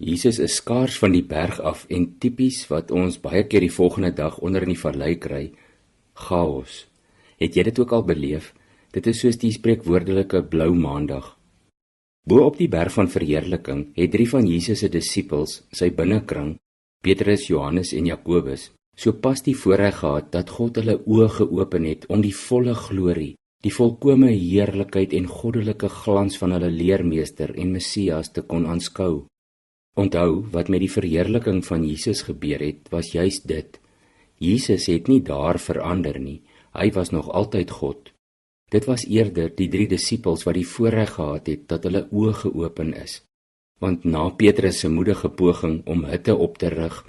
Jesus is skaars van die berg af en tipies wat ons baie keer die volgende dag onder in die vallei kry, chaos. Het jy dit ook al beleef? Dit is soos die spreekwoordelike blou maandag. Bo op die berg van verheerliking het 3 van Jesus se disippels, sy binnekring, Petrus, Johannes en Jakobus, so pas die voorreg gehad dat God hulle oë geopen het om die volle glorie, die volkome heerlikheid en goddelike glans van hulle leermeester en Messias te kon aanskou. Onthou, wat met die verheerliking van Jesus gebeur het, was juist dit. Jesus het nie daar verander nie, hy was nog altyd God. Dit was eerder die 3 disippels wat die voorreg gehad het dat hulle oë geopen is. Want na Petrus se moedige poging om hutte op te rig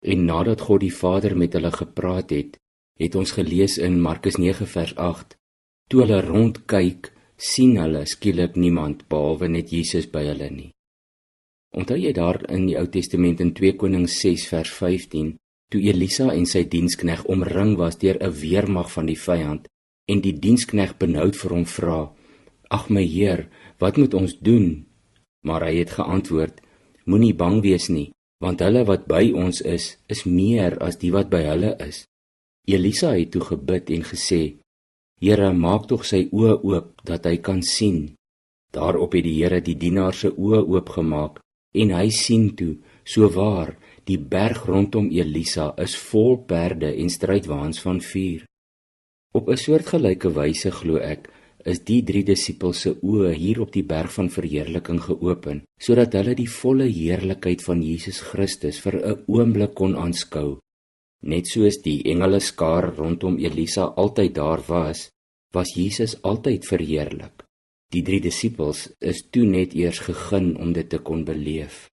en nadat God die Vader met hulle gepraat het ons gelees in Markus 9 vers 8, toe hulle rondkyk, sien hulle skielik niemand behalwe net Jesus by hulle nie. Onthou jy daar in die Ou Testament in 2 Konings 6 vers 15, toe Elisa en sy dienskneg omring was deur 'n weermag van die vyand, en die dienskneg benoud vir hom vra, "Ag my Heer, wat moet ons doen?" Maar hy het geantwoord, "Moenie bang wees nie, want hulle wat by ons is meer as die wat by hulle is." Elisa het toe gebid en gesê, "Here, maak tog sy oë oop, dat hy kan sien." Daarop het die Here die dienaar se oë oopgemaak, en hy sien toe, so waar, die berg rondom Elisa is vol perde en strydwaans van vuur. Op 'n soortgelyke wyse, glo ek, is die 3 disippels se oë hier op die berg van verheerliking geopen, sodat hulle die volle heerlikheid van Jesus Christus vir 'n oomblik kon aanskou. Net soos die engele skare rondom Elisa altyd daar was Jesus altyd verheerlik. Die 3 disippels is toe net eers gegeen om dit te kon beleef.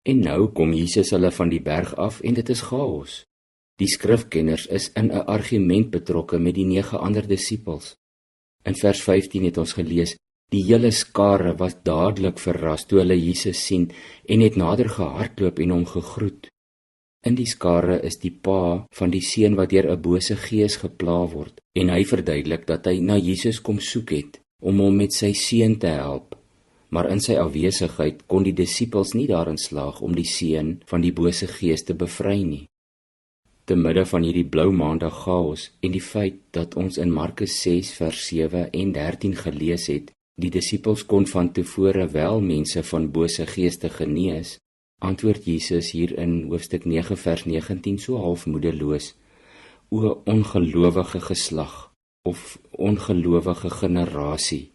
En nou kom Jesus hulle van die berg af en dit is chaos. Die skrifkenners is in 'n argument betrokke met die 9 ander disippels. In vers 15 het ons gelees, die hele skare was dadelik verras toe hulle Jesus sien en het nader gehardloop en hom gegroet. In die skare is die pa van die seun wat deur 'n bose gees gepla word en hy verduidelik dat hy na Jesus kom soek het om hom met sy seun te help. Maar in sy afwesigheid kon die disippels nie daarin slaag om die seun van die bose gees te bevry nie. Te midde van hierdie blou maandag chaos en die feit dat ons in Markus 6 vers 7 en 13 gelees het, die disippels kon van tevore wel mense van bose geeste genees, antwoord Jesus hier in hoofstuk 9 vers 19 so half moedeloos, "O ongelowige geslag, of ongelowige generasie,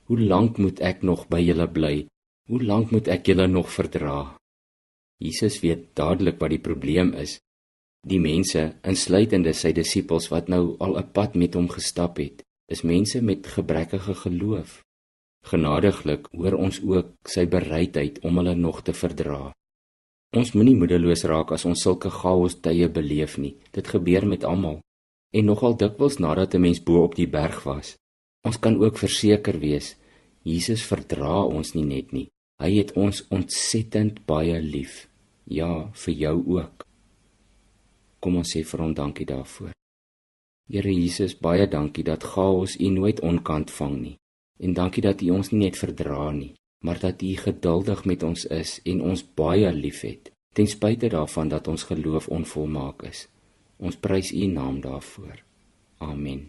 hoe lank moet ek nog by julle bly? Hoe lank moet ek julle nog verdra?" Jesus weet dadelik wat die probleem is. Die mense, insluitende sy disippels wat nou al 'n pad met hom gestap het, is mense met gebrekkige geloof. Genadiglik hoor ons ook sy bereidheid om hulle nog te verdra. Ons moenie moedeloos raak as ons sulke chaos tye beleef nie. Dit gebeur met almal. En nogal dikwels nadat 'n mens bo op die berg was. Ons kan ook verseker wees, Jesus verdra ons nie net nie. Hy het ons ontsettend baie lief. Ja, vir jou ook. Kom ons sê vir hom dankie daarvoor. Here Jesus, baie dankie dat chaos U nooit onkant vang nie. En dankie dat U ons nie net verdra nie, maar dat U geduldig met ons is en ons baie lief het, ten spyte daarvan dat ons geloof onvolmaak is. Ons prys U naam daarvoor. Amen.